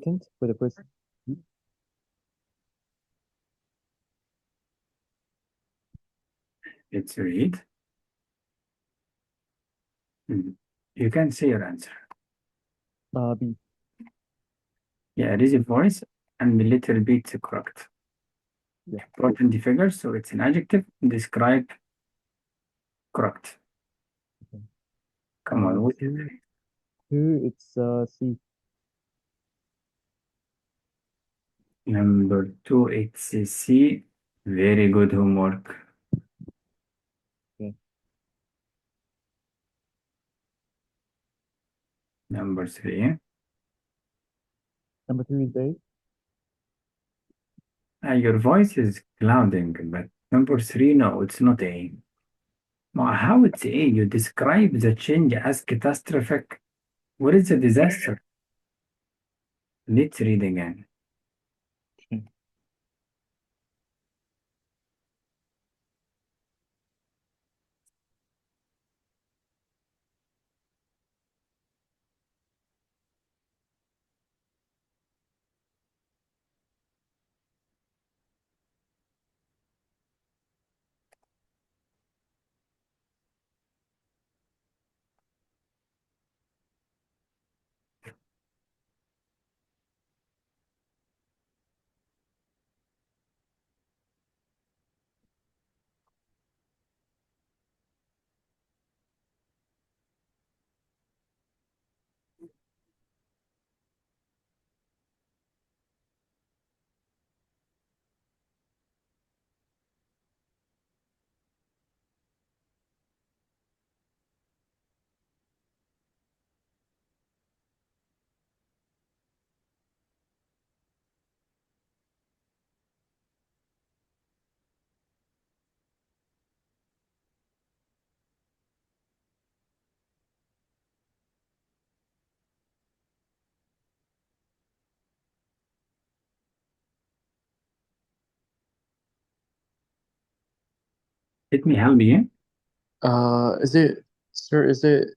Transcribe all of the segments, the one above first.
second for the first. Let's read. You can say your answer. B. Yeah, it is a voice and the letter B is correct. Yeah. Important figure, so it's an adjective. Describe correct. Okay. Come on, what is Two, it? it's C. Number 2, it's a C. Very good homework. Okay. Number 3. Number 3 is A. Your voice is clouding, but number 3, no, it's not A. How it's A? You describe the change as catastrophic. What is a disaster? Let's read again. Okay. Let me help you. Is it, sir, is it,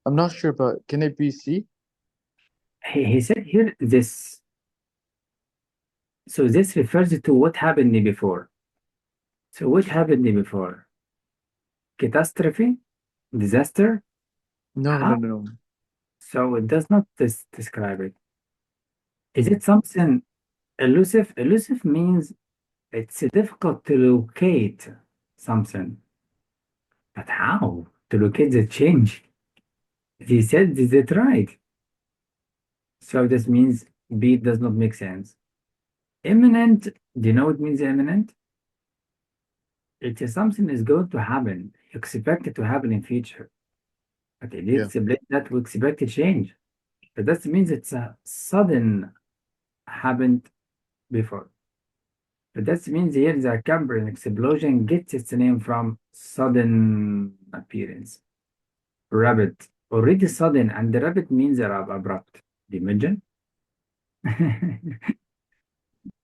I'm not sure, but can it be C? He said here this. So this refers to what happened before. So what happened before? Catastrophe? Disaster? No, no, How? no, no. So it does not describe it. Is Okay. it something elusive? Elusive means it's difficult to locate something. But how to locate the change? He said is it right? So this means B does not make sense. Imminent, do you know what means imminent? It is something is going to happen. You expect it to happen in future. But it Yeah. explains that we expect a change. But that means it's a sudden happened before. But that means here the Cambrian explosion gets its name from sudden appearance. Rapid. Already sudden and the rapid means abrupt. Do you imagine?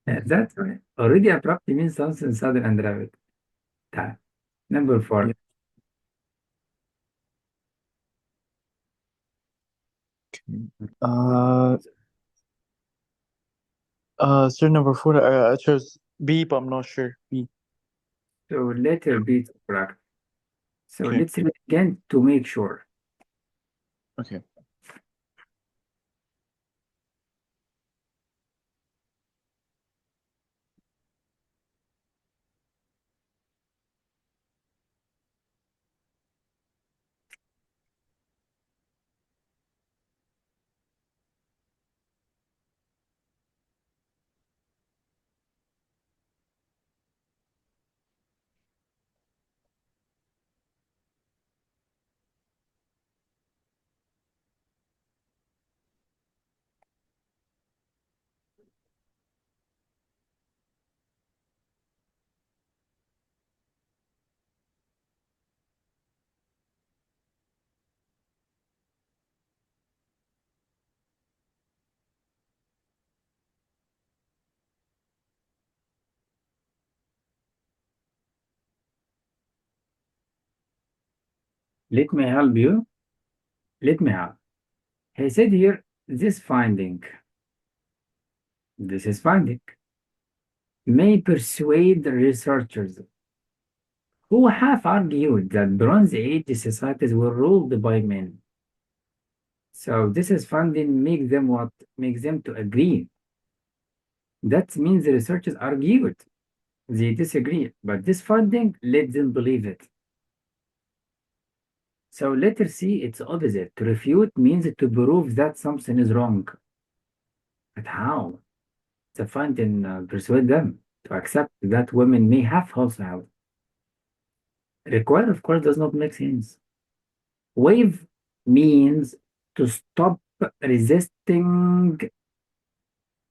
That's right. Already abrupt means something sudden and rapid. That. Number Yeah. 4. Okay. Sir, number 4, I chose B, but I'm not sure. B. So letter B is correct. So Okay. let's read again to make sure. Okay. Let me help you. Let me help. He said here, this finding. This is finding. May persuade researchers who have argued that Bronze Age societies were ruled by men. So this is finding make them what? Makes them to agree. That means the researchers argued. They disagree, but this finding let them believe it. So letter C, it's opposite. To refute means to prove that something is wrong. But how? The finding persuade them to accept that women may have falsehood. Require, of course, does not make sense. Wave means to stop resisting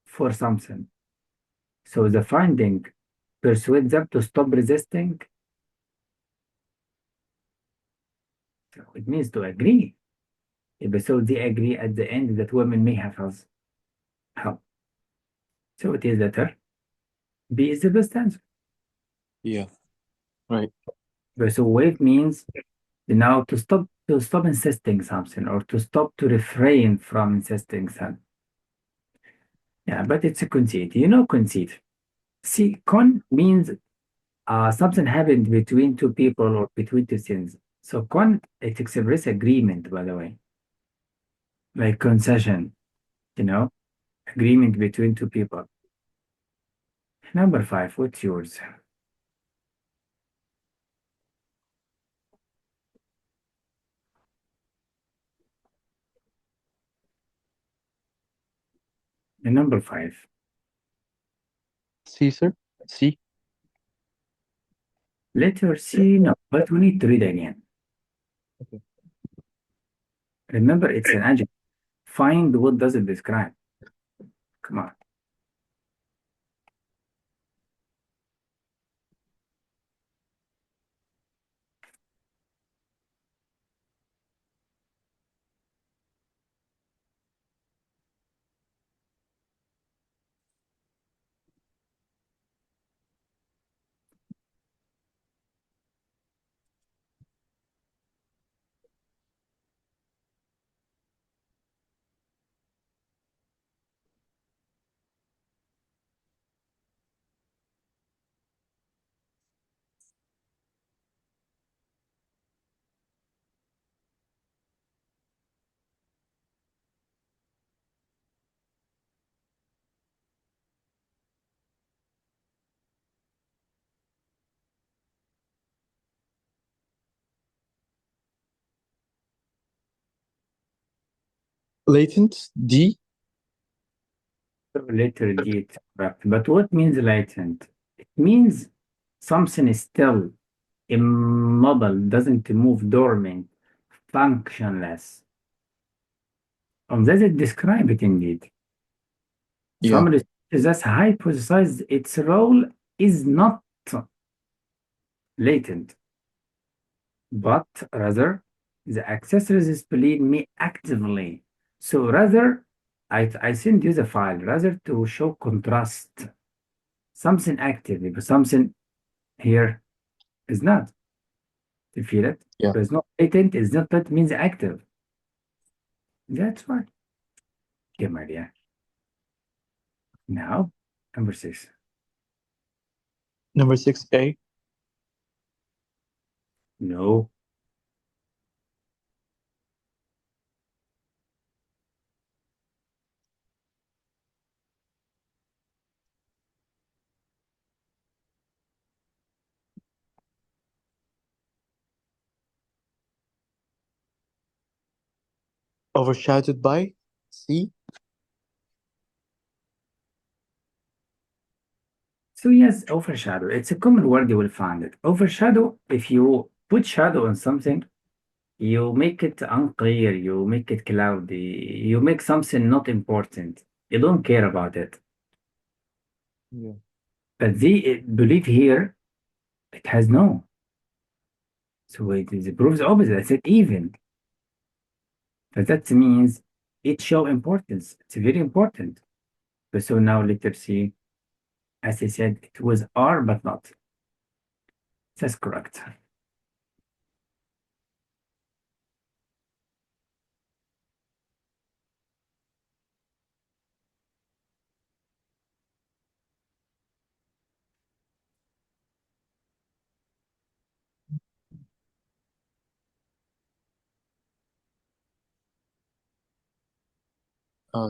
for something. So the finding persuade them to stop resisting. So it means to agree. So they agree at the end that women may have help. So it is letter B is the best answer. Yeah. Right. So wave means now to stop insisting something or to stop to refrain from insisting something. Yeah, but it's a conceit. You know conceit. See, con means something happened between two people or between two things. So con it expresses agreement, by the way, like concession. You know, agreement between two people. Number 5, what's yours? And number 5. C, sir? C. Letter C, no, but we need to read again. Okay. Remember, it's an adjective. Find what does it describe. Come on. Latent, D. So letter D, it's correct. But what means latent? It means something is still immobile, doesn't move, dormant, functionless. Does it describe it indeed? Yeah. Some researchers hypothesize its role is not latent, but rather the accessories display me actively. So rather, I send you the file rather to show contrast, something actively, but something here is not. You feel it? Yeah. There's no latent, is not that means active. That's right. Okay, my dear. Now, number 6. Number 6, A. No. Overshadowed by C. So yes, overshadow. It's a common word you will find it. Overshadow, if you put shadow on something, you make it unclear, you make it cloudy, you make something not important. You don't care about it. Yeah. But they believe here it has no. So it proves opposite. I said even. But that means it show importance. It's very important. But so now letter C, as I said, it was R but not. That's correct.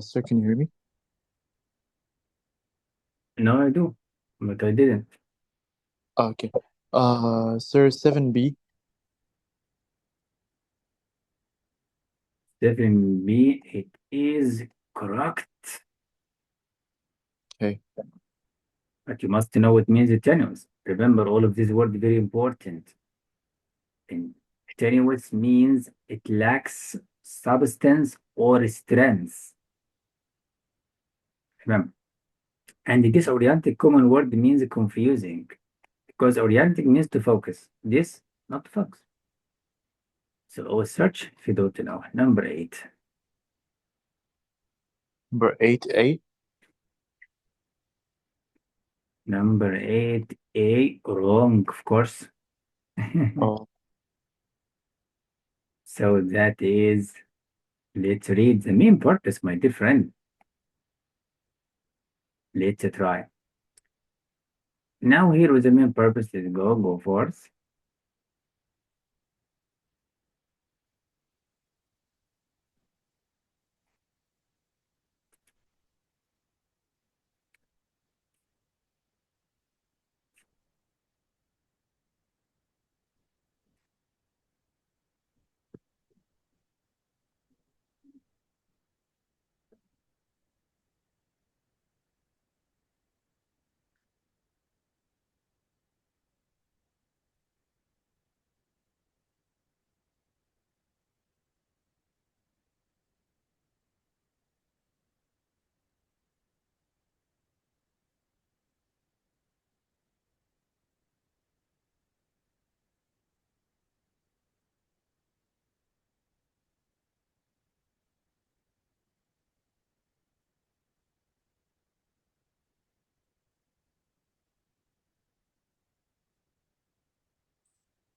Sir, can you hear me? No, I do, but I didn't. Okay. Sir, 7B. 7B, it is correct. Okay. But you must know what means tenuous. Remember, all of these words very important. And tenuous means it lacks substance or strength. Remember. And disoriented common word means confusing because orienting means to focus. This, not to focus. So always search if you don't know. Number 8. Number 8A. Number 8A, wrong, of course. Oh, So that is, let's read the main purpose, my dear friend. Let's try. Now here with the main purpose is go forth.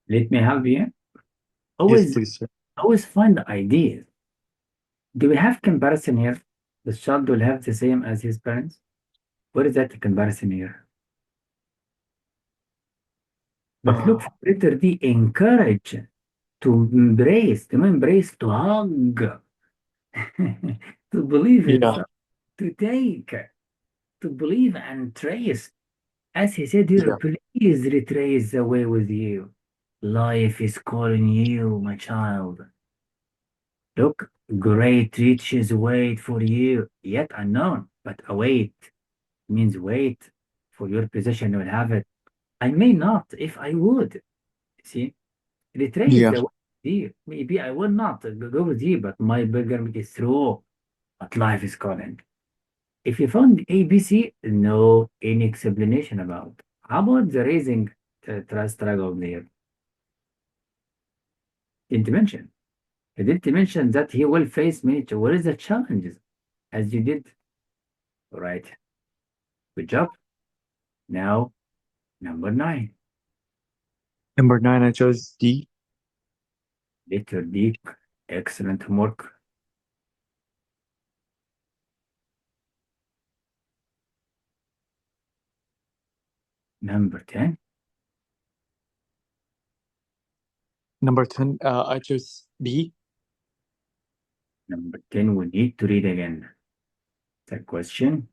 Let me help you. yes, Always, please, sir. always find ideas. Do we have comparison here? The child will have the same as his parents? Where is that comparison here? But look Uh, for letter D, encourage, to embrace, to hug, to believe in yeah, something, to take, to believe and trace. As he said here, yeah, please retrace the way with you. Life is calling you, my child. Look, great riches wait for you, yet unknown, but await means wait for your possession. You will have it. I may not if I would. See, retrace yeah, the way here. Maybe I will not go with you, but my pilgrimage is through. But life is calling. If you found ABC, no any explanation about. How about the raising struggle there? Didn't mention. He didn't mention that he will face many. What is the challenges? As you did, right? Good job. Now, number 9. Number 9, I chose D. Letter D. Excellent homework. Number 10. Number 10, I chose B. Number 10, we need to read again the question.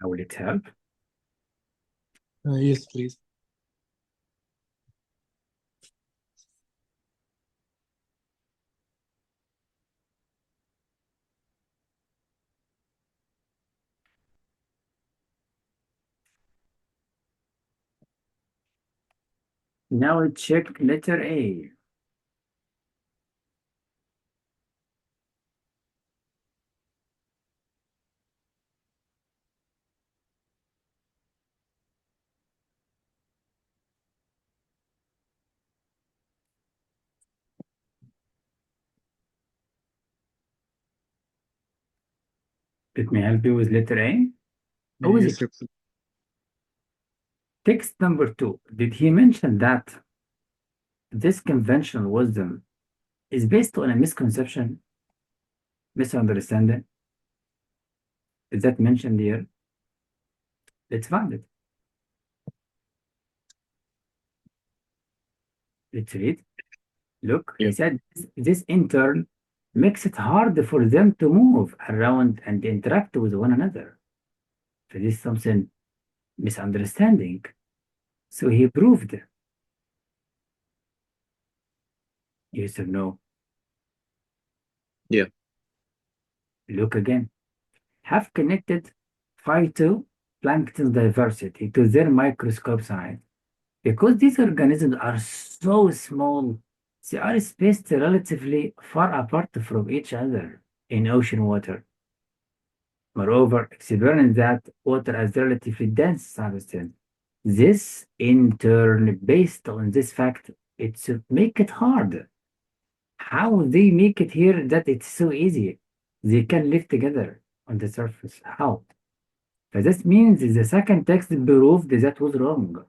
Will it help? Yes, please. Now check letter A. Let me help you with letter A. Who is Yes, it? sir. Please. Text number 2. Did he mention that this conventional wisdom is based on a misconception, misunderstanding? Is that mentioned here? Let's find it. Let's read. Look, he Yeah. said this in turn makes it hard for them to move around and interact with one another. So this is something misunderstanding. So he proved. Yes or no? Yeah. Look again. Have connected phytoplankton diversity to their microscope size. Because these organisms are so small, they are spaced relatively far apart from each other in ocean water. Moreover, experiment that water as relatively dense substance. This, in turn, based on this fact, it should make it hard. How they make it here that it's so easy? They can live together on the surface. How? So this means the second text proved that was wrong.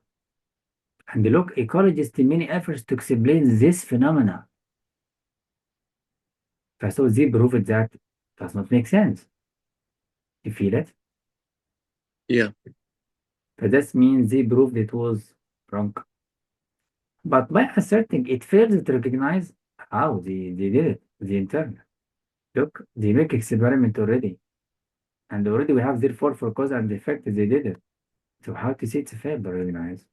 And look, ecologists many efforts to explain this phenomena. So they proved that does not make sense. You feel it? Yeah. So this means they proved it was wrong. But by asserting it fails to recognize how they did it, the intern. Look, they make experiment already. And already we have therefore for cause and effect they did it. So how to say it's a fail but recognize?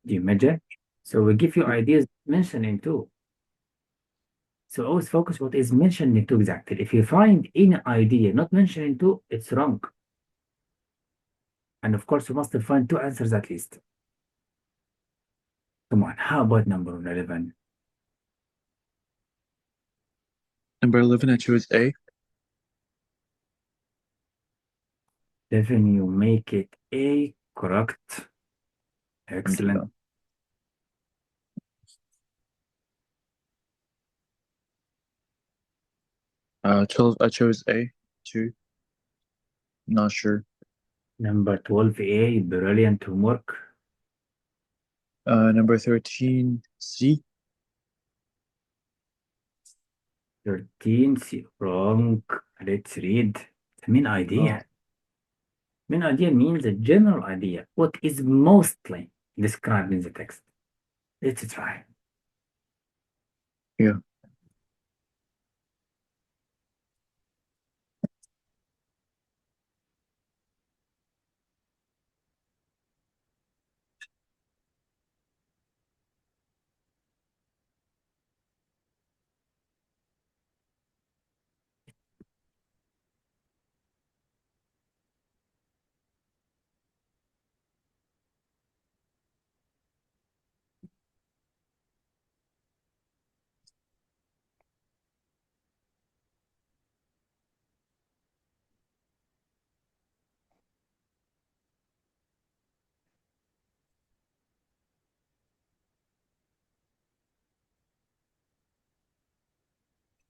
Do you imagine? So we give you ideas mentioning too. So always focus what is mentioned in two exactly. If you find any idea not mentioned in two, it's wrong. And of course, you must find two answers at least. Come on, how about number 11? Number 11, I chose A. 11, you make it A, correct. Excellent. 12, I chose A. 2. Not sure. Number 12A, brilliant homework. Number 13, C. 13, C, wrong. Let's read. The main idea. Main idea means a general idea, what is mostly described in the text. Let's try. Yeah.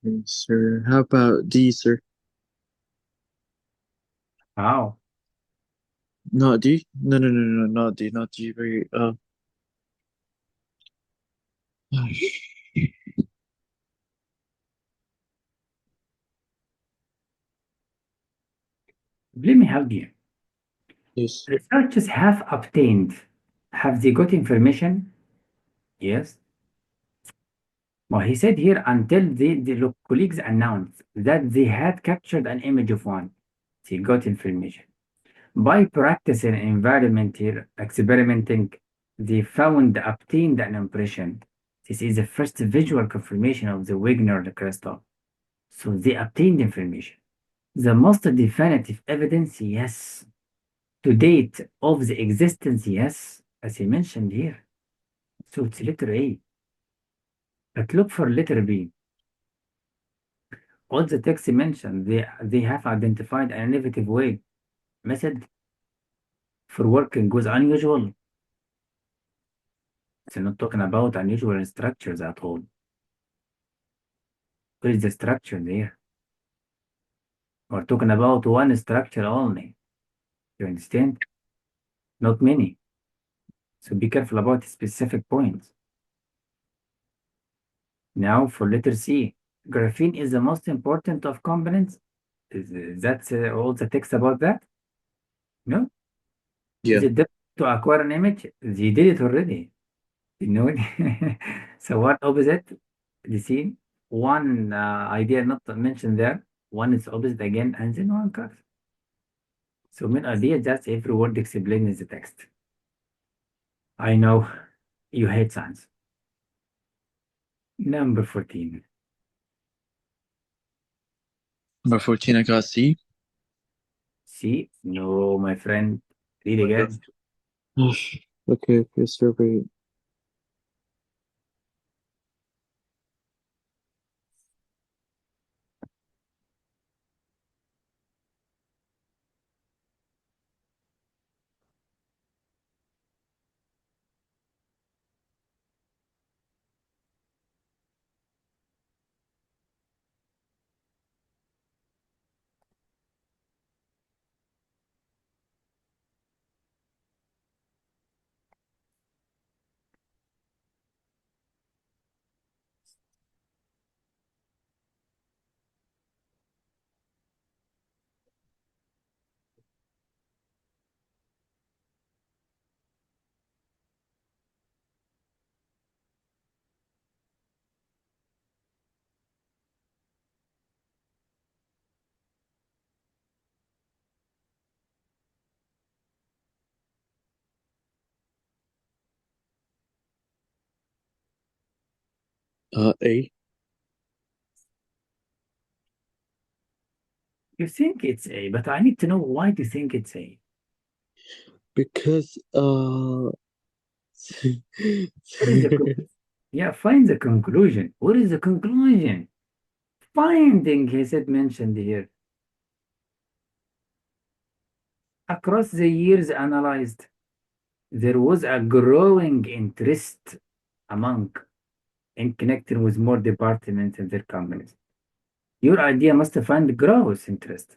Okay, sir. How about D, sir? How? Not D? No, no, no, no, not D. Not D. Very, Let me help you. yes. Researchers have obtained, have they got information? Yes. Well, he said here until the colleagues announced that they had captured an image of one. They got information. By practicing environment here, experimenting, they found obtained an impression. This is the first visual confirmation of the Wigner crystal. So they obtained information. The most definitive evidence, yes. To date of the existence, yes, as I mentioned here. So it's letter A. But look for letter B. All the text mentioned, they have identified an innovative way, method for working with unusual. It's not talking about unusual structures at all. What is the structure there? We're talking about one structure only. You understand? Not many. So be careful about specific points. Now for letter C. Graphene is the most important of components. Is that all the text about that? No? Yeah. Is it difficult to acquire an image? They did it already. You know it? So what opposite? The scene? One idea not mentioned there. One is opposite again, and then one cuts. So main idea just every word explains the text. I know you hate science. Number 14. Number 14, I got C. See? No, my friend. Read again. Okay, okay, survey. A. You think it's A, but I need to know why do you think it's A? Because What is the yeah, find the conclusion. What is the conclusion? Finding, he said, mentioned here. Across the years analyzed, there was a growing interest among in connecting with more departments in their companies. Your idea must find growth interest.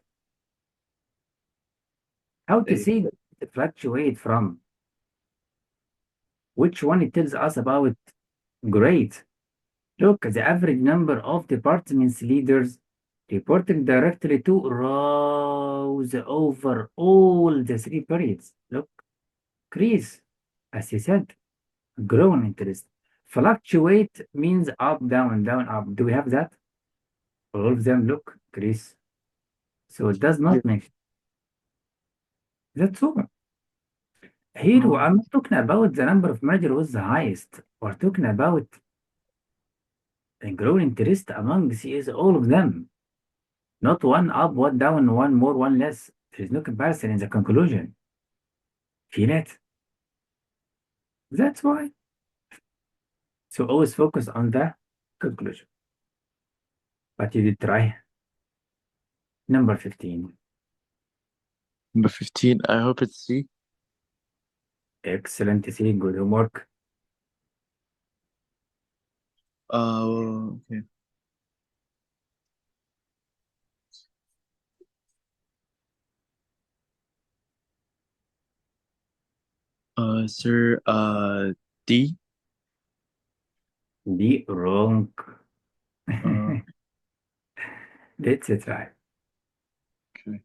How to A. see it fluctuate from which one it tells us about great. Look, the average number of departments leaders reporting directly to rose over all the three periods. Look, increase, as he said, growing interest. Fluctuate means up, down, down, up. Do we have that? All of them look, increase. So it does Yeah. not make that's all. Here, I'm not talking about the number of merger was the highest. We're talking about the growing interest among CS, all of them. Not one up, one down, one more, one less. There is no comparison in the conclusion. Feel it? That's why. So always focus on the conclusion. But you did try. Number 15. Number 15, I hope it's C. Excellent. See, good homework. Okay. Sir, D. Be wrong. Uh, That's it, right. okay.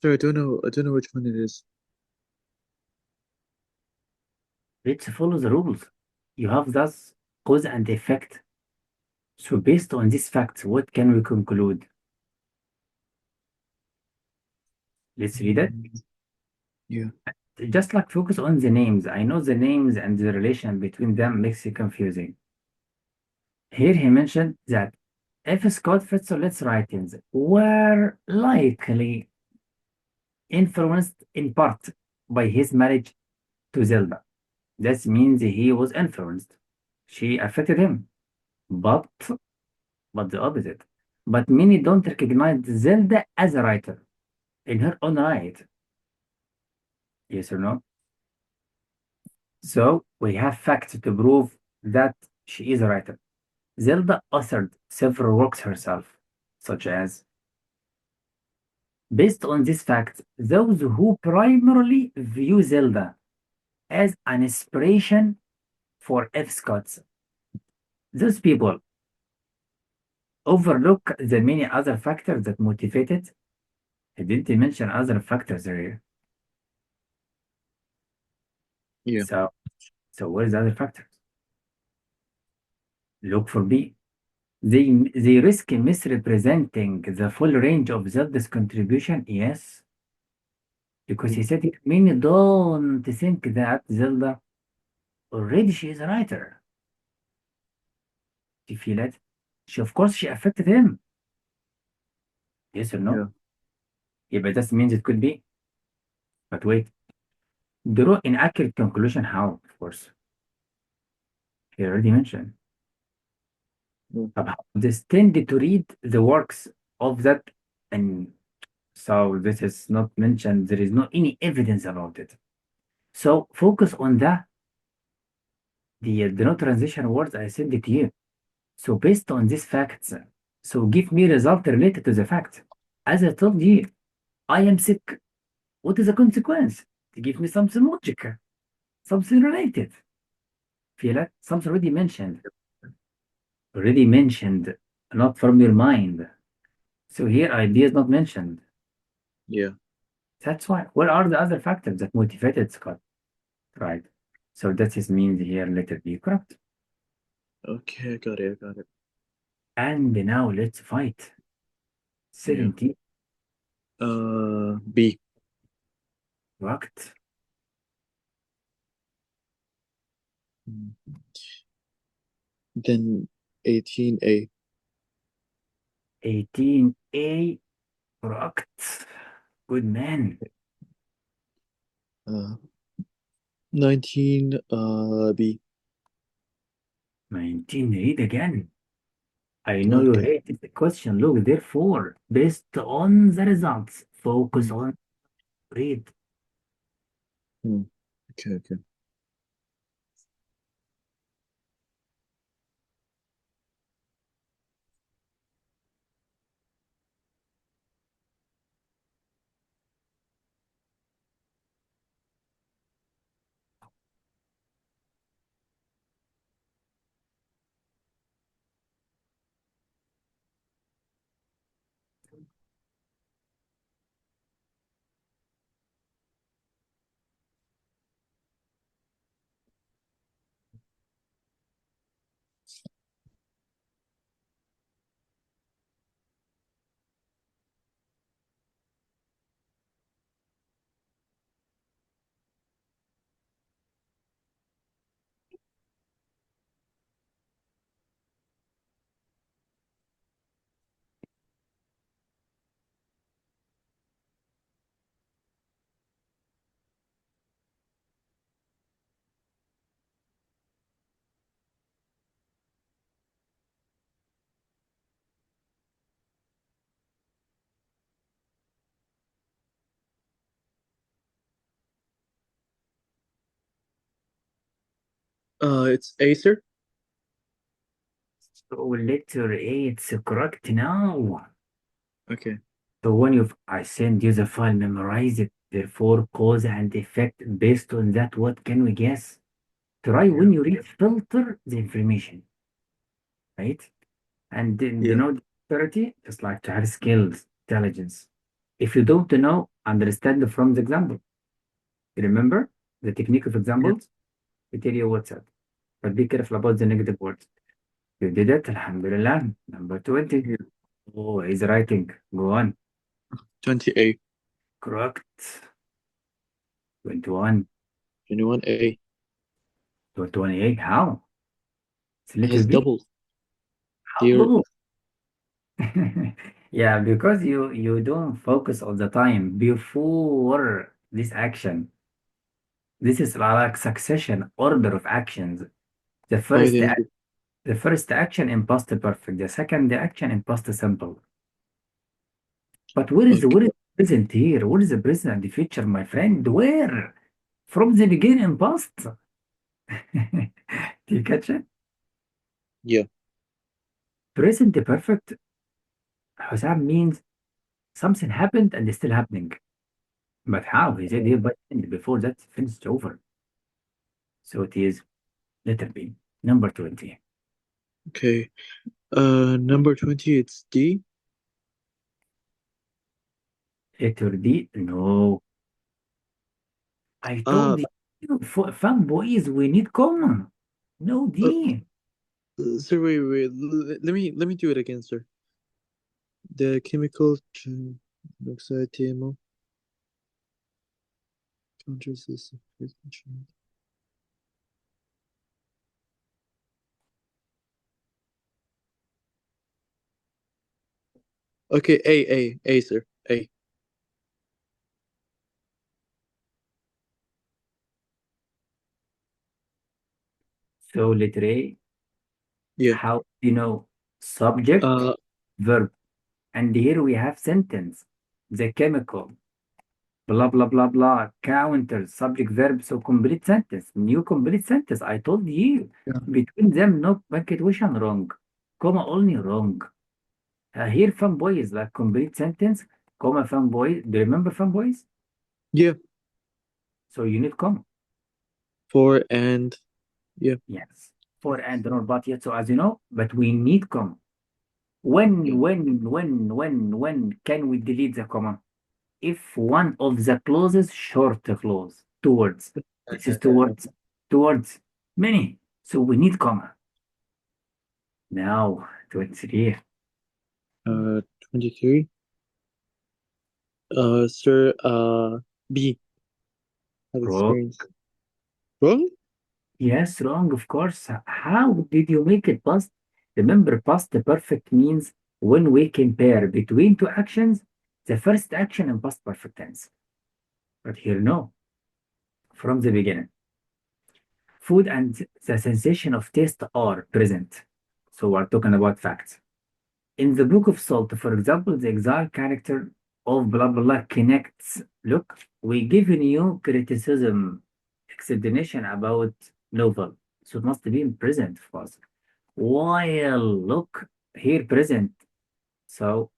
Sir, I don't know which one it is. Let's follow the rules. You have thus cause and effect. So based on these facts, what can we conclude? Let's read it. Yeah. Just like focus on the names. I know the names and the relation between them makes it confusing. Here he mentioned that if Scott Fitzgerald's writings were likely influenced in part by his marriage to Zelda, that means he was influenced. She affected him, but the opposite. But many don't recognize Zelda as a writer in her own right. Yes or no? So we have facts to prove that she is a writer. Zelda authored several works herself, such as, based on this fact, those who primarily view Zelda as an inspiration for F. Scott's, those people overlook the many other factors that motivated. I didn't mention other factors here. Yeah. So where's the other factors? Look for B. They risk misrepresenting the full range of Zelda's contribution. Yes, because he said many don't think that Zelda already she is a writer. Do you feel it? Of course she affected him. Yes or no? Yeah. Yeah, but that means it could be. But wait, draw inaccurate conclusion. How? Of course, he already mentioned. Yeah. About this tended to read the works of that, and so this is not mentioned. There is no any evidence about it. So focus on the no transition words I sent it to you. So based on these facts, so give me result related to the fact. As I told you, I am sick. What is the consequence? To give me something logical, something related. Feel it? Something already mentioned, not from your mind. So here idea is not mentioned. Yeah. That's why. What are the other factors that motivated Scott? Right. So that is means here letter B correct. Okay, I got it. I got it. And now let's fight. Yeah. 17 B. correct. Then 18A. 18A correct. Good man. Uh, 19 B. 19 read again. I know you Okay. hated the question. Look, therefore, based on the results, focus Hmm. on read. Hmm. Okay, okay. It's A, sir. So letter A, it's correct now. Okay. So when I send you the file, memorize it. Therefore, cause and effect. Based on that, what can we guess? Try Yeah. when you read, filter the information, right? And then Yeah. denote authority, just like to have skills, intelligence. If you don't know, Understand from the example. Remember the technique of Yeah. examples? We tell you what's it. But be careful about the negative words. You did it, alhamdulillah. Number 20. Yeah. Oh, he's writing. Go on. 28. Correct. 21. 21A. 28. How? It's It letter has B. double. How Here. double? Yeah, because you don't focus all the time before this action. This is like succession order of actions. The Oh, first there's the first action in past perfect, the second action in past simple. But okay. where is present here? What is the present and the future, my friend? Where? From the beginning past. Do you catch it? Yeah. Present perfect, Hussam, means something happened and is still happening. But how? He said here by end before that finished over. So it is letter B. Number 20. Okay. Number 20, it's D. Letter D. No. I Uh, told you, for fanboys, we need common. No uh, D. sir, wait. Let me do it again, sir. The chemical oxide TMO counters this. Okay, A, sir. A. So letter A, Yeah. how do you know? Subject, Uh, verb. And here we have sentence. The chemical, blah, blah, blah, blah, counter, subject, verb. So complete sentence. New complete sentence. I told you. yeah. Between them, no punctuation wrong. Comma only wrong. Here, fanboy is like complete sentence, comma fanboy. Do you remember fanboys? Yeah. So you need comma. For and yeah. Yes. For and not but yet. So as you know, but we need comma. Yeah. When can we delete the comma? If one of the clauses short clause, two words. This is two words, many. So we need comma. Now, 23. 23. Sir, B. Had Wrong. experience. Wrong? Yes, wrong, of course. How did you make it past? Remember, past perfect means when we compare between two actions, the first action in past perfect tense. But here, no, from the beginning. Food and the sensation of taste are present. So we're talking about facts. In the Book of Salt, for example, the exile character of blah blah blah connects. Look, we given you criticism, explanation about novel. So it must be in present for us. While look here present. So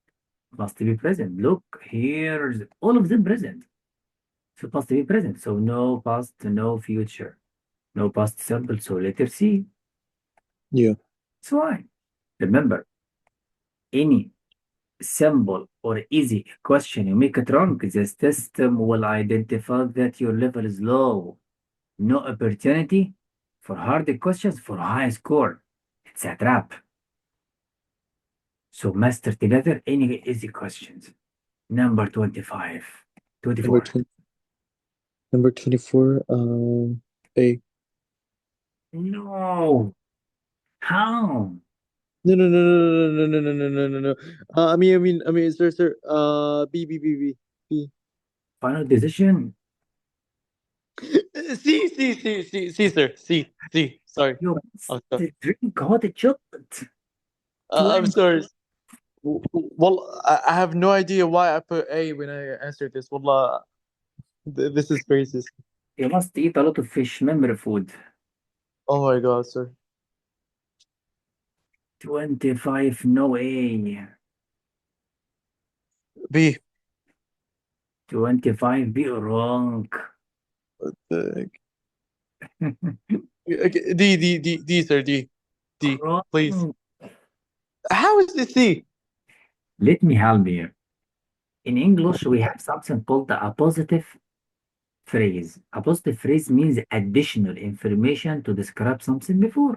must be present. Look, here's all of them present. So it must be present. So no past, no future. No past simple. So letter C. Yeah. That's why. Remember, any simple or easy question you make it wrong, the system will identify that your level is low. No opportunity for hard questions for high score. It's a trap. So master together any easy questions. Number 25. Number 24. 20, number 24, A. No. How? No. I mean, sir, B. Final decision. Sir, C. Sorry. You I'm must sorry. drink hot chocolate. I'm 20. sorry. Well, I have no idea why I put A when I answered this. Wallah, this is racist. You must eat a lot of fish, memory food. Oh my God, sir. 25, no way. B. 25, be wrong. Uh, okay, sir, D, please. Wrong. How is this C? Let me help you. In English, we have something called a positive phrase. A positive phrase means additional information to describe something before.